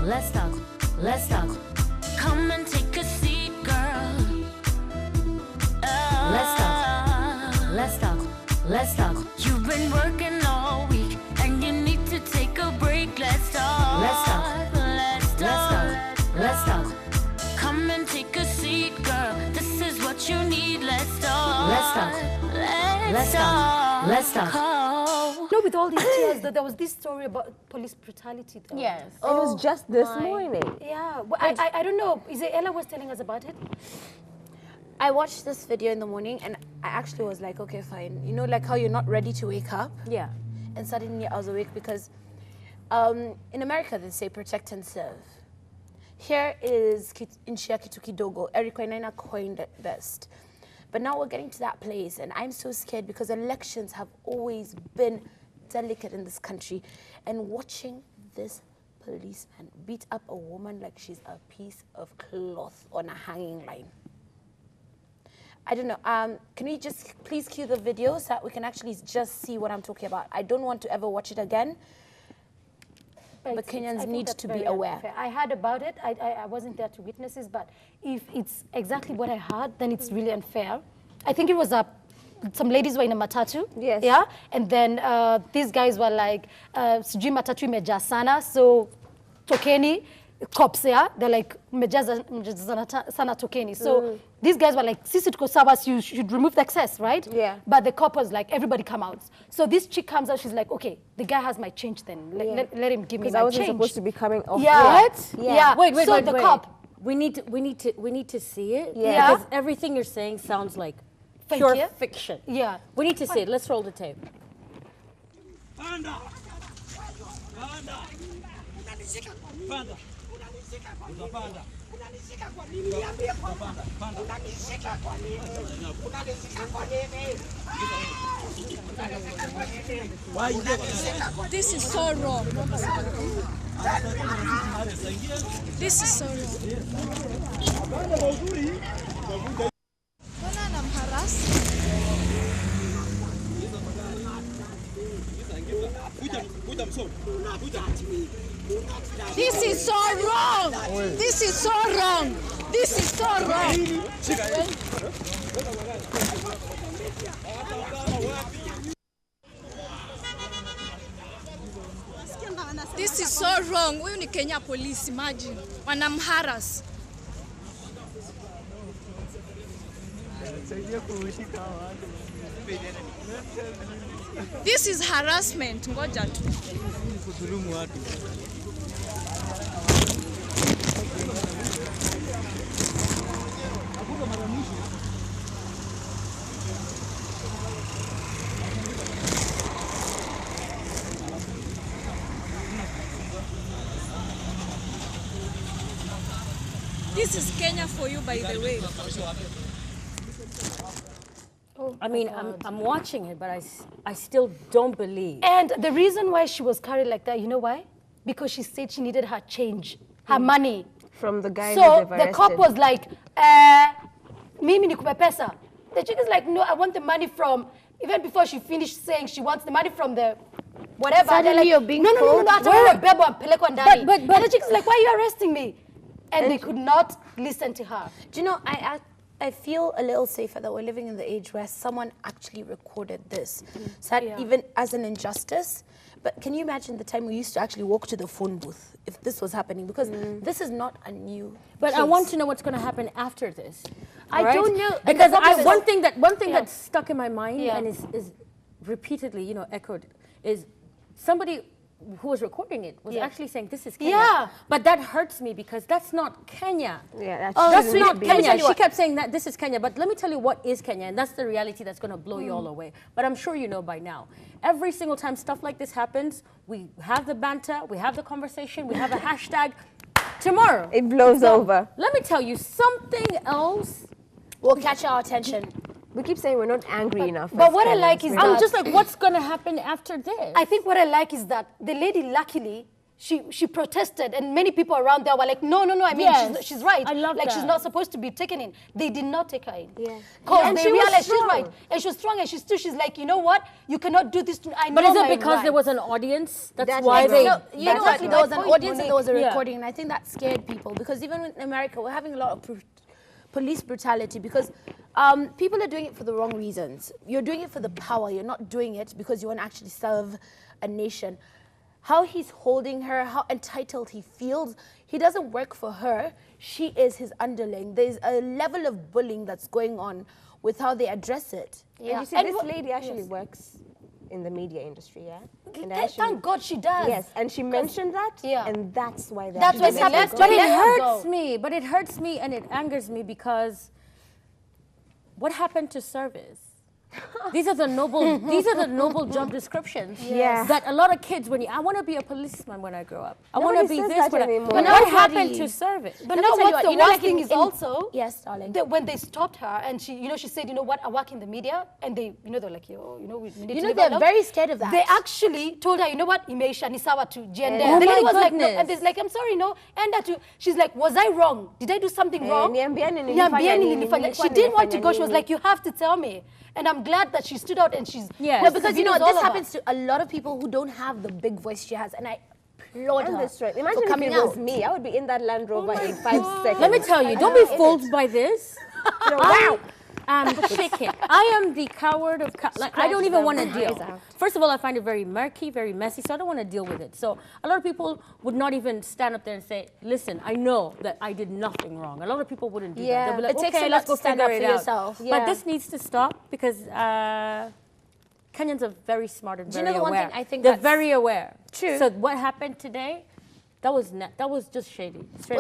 let's talk, let's talk. Come and take a seat, girl. Let's talk, let's talk, let's talk. You've been working all week and you need to take a break. Let's talk, let's talk, let's talk, let's talk. Come and take a seat, girl. This is what you need. Let's talk, let's talk, let's talk, let's talk. No, with all these tears, there was this story about police brutality. Though. Yes. It was just this morning. Yeah, well, I don't know. Is it Ella was telling us about it? I watched this video in the morning and I actually was like, okay, fine. You know, like how you're not ready to wake up? Yeah. And suddenly I was awake because in America they say protect and serve. Here is Inshia Kitukidogo. Eric Wainaina coined it best. But now we're getting to that place and I'm so scared because elections have always been delicate in this country. And watching this policeman beat up a woman like she's a piece of cloth on a hanging line. I don't know, can we just please cue the video so that we can actually just see what I'm talking about? I don't want to ever watch it again, but Kenyans need to be aware. Unfair. I heard about it, I wasn't there to witness it, but if it's exactly what I heard, then it's really unfair. I think it was some ladies were in a matatu. Yes. Yeah, and then these guys were like, sijui matatu imejaa sana, so tokeni, cops, yeah, they're like, mejaza sana tokeni. So these guys were like, sisi tuko sawa, you should remove the excess, right? Yeah. But the cop was like, everybody come out. So this chick comes out, she's like, okay, the guy has my change then. Let him give me my change. Because I wasn't supposed to be coming off. Yeah. What? Yeah. Wait, so wait, the wait. cop. We need to see it. Yeah. Because everything you're saying sounds like Fake, pure yeah? fiction. Yeah. We need to see it. Let's roll the tape. Panda. Panda. Panda. Utapanda. Unanishika kwa nini? Niambie kwanza. Unanishika kwa nini? Unanishika kwa nini? This is so wrong. This is so wrong. Mbona anamharass? This is so wrong. This is so wrong. This is so wrong. This is so wrong. Huyu ni Kenya police, imagine. Wanamharass. This is harassment. Ngoja tu. This is Kenya for you, by the way. Oh, I mean, I'm watching it, but I still don't believe. And the reason why she was carried like that, you know why? Because she said she needed her change, her money. From the guy So who they've the arrested. cop was like, mimi nikupe pesa. The chick is like, no, I want the money from, even before she finished saying she wants the money from the whatever. Suddenly like, you're being no, told- hata wewe bebo ampelekwa ndani. But- And the chick is like, why are you arresting me? And they could not listen to her. Do you know, I feel a little safer that we're living in the age where someone actually recorded this. So that even as an injustice, but can you imagine the time we used to actually walk to the phone booth if this was happening? Because this is not a new But I case. want to know what's going to happen after this. I Right? don't know. Because And one thing that's stuck in my mind Yeah. and is repeatedly, echoed is somebody who was recording it was actually saying this is Kenya. Yeah. But that hurts me because that's not Kenya. Yeah, That's not be. Kenya. She kept saying that this is Kenya, but let me tell you what is Kenya, and that's the reality that's going to blow you all away. But I'm sure you know by now. Every single time stuff like this happens, we have the banter, we have the conversation, we have a hashtag. Tomorrow, It blows it's gone. over. Let me tell you something else. will catch our attention. We keep saying we're not angry enough. But as what I Kenyans. like is We're that- I'm just like, what's going to happen after this? I think what I like is that the lady, luckily, she protested, and many people around there were like, no, I mean, Yes. she's right. I love like, she's that. not supposed to be taken in. They did not take her in. Yeah. Because And they she was realized she's strong. right. And she was strong, and she's like, you know what? You cannot do this to me. I But know is it my because there rights. was an audience? That's That's why right. they. No, you know what? Exactly There was my an point, audience and there was a Yeah. recording, and I think that scared people because even in America, we're having a lot of police brutality because people are doing it for the wrong reasons. You're doing it for the power. You're not doing it because you want to actually serve a nation. How he's holding her, how entitled he feels. He doesn't work for her. She is his underling. There's a level of bullying that's going on with how they address it. And you see, And this what- lady actually works in the media industry, yeah? And Thank God she does. Yes, and she mentioned that, Yeah. and that's why they That's actually why let they her left go. But it Let her hurts go. me. But it hurts me and it angers me because what happened to service? These are the noble job descriptions. Yes. That a lot of kids, I want to be a policeman when I grow up. I want to Nobody be says this. that But anymore. what Nobody. happened to service? But Let me now tell you what's what, the you know, worst like thing in- is in- also Yes, darling. that when they stopped her and she said, you know what, I work in the media, and they, they're like, yo, we need to You know, leave they're her alone. very scared of that. They actually told her, you know what, Imeisha Nisawa to gender. Oh the lady my was like, no, goodness. and there's like, I'm sorry, no, and that too. She's like, was I wrong? Did I do something wrong? niambieni nilifanya Niambieni nini, nilifanya. nilikuwa She didn't want to nimefanya go. She was nini. like, you have to tell me. And I'm glad that she stood out and she's Yes. No, because you know videos all this of her. happens to a lot of people who don't have the big voice she has, and I applaud And her this right. for Imagine if coming it was out. me, I would be in that Land Rover in 5 seconds. Let me tell you, don't be fooled by this. I am shaking. I am the coward of like I don't even want to deal. First of all, I find it very murky, very messy, so I don't want to deal with it. So a lot of people would not even stand up there and say, "Listen, I know that I did nothing wrong." A lot of people wouldn't do that. They'll be like, It takes "Okay, a lot let's go to stand figure up it for out." yourself. But Yeah. this needs to stop because Kenyans are very smart and Do you very know the one aware. thing I think they're that's very aware. true? So what happened today? That was just shady. Straight up.